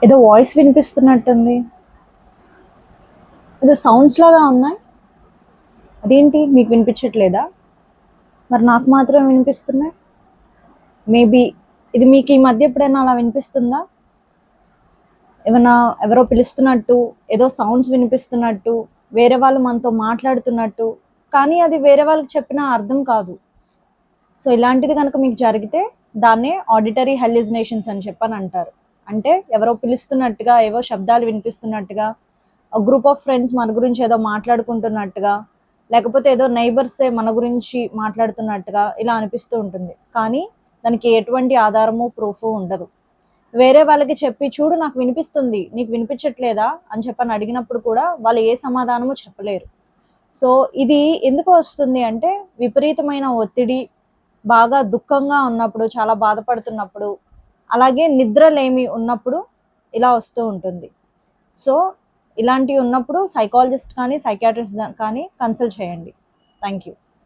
ఏదో వాయిస్ వినిపిస్తున్నట్టుంది. ఏదో సౌండ్స్ లాగా ఉన్నాయి. అదేంటి మీకు వినిపించట్లేదా? మరి నాకు మాత్రం వినిపిస్తున్నాయి. మేబీ ఇది మీకు ఈ మధ్య ఎప్పుడైనా అలా వినిపిస్తుందా? ఏమన్నా ఎవరో పిలుస్తున్నట్టు, ఏదో సౌండ్స్ వినిపిస్తున్నట్టు, వేరే వాళ్ళు మనతో మాట్లాడుతున్నట్టు, కానీ అది వేరే వాళ్ళకి చెప్పినా అర్థం కాదు. సో ఇలాంటిది కనుక మీకు జరిగితే దాన్నే ఆడిటరీ హెల్యూసినేషన్స్ అని చెప్పని అంటారు. అంటే ఎవరో పిలుస్తున్నట్టుగా, ఏవో శబ్దాలు వినిపిస్తున్నట్టుగా, ఒక గ్రూప్ ఆఫ్ ఫ్రెండ్స్ మన గురించి ఏదో మాట్లాడుకుంటున్నట్టుగా, లేకపోతే ఏదో నైబర్సే మన గురించి మాట్లాడుతున్నట్టుగా ఇలా అనిపిస్తూ ఉంటుంది. కానీ దానికి ఎటువంటి ఆధారము, ప్రూఫు ఉండదు. వేరే వాళ్ళకి చెప్పి చూడు నాకు వినిపిస్తుంది, నీకు వినిపించట్లేదా అని చెప్పని అడిగినప్పుడు కూడా వాళ్ళు ఏ సమాధానము చెప్పలేరు. సో ఇది ఎందుకు వస్తుంది అంటే విపరీతమైన ఒత్తిడి, బాగా దుఃఖంగా ఉన్నప్పుడు, చాలా బాధపడుతున్నప్పుడు, అలాగే నిద్రలేమి ఉన్నప్పుడు ఇలా వస్తూ ఉంటుంది. సో ఇలాంటివి ఉన్నప్పుడు సైకాలజిస్ట్ కానీ, సైకియాట్రిస్ట్ కానీ కన్సల్ట్ చేయండి. Thank you.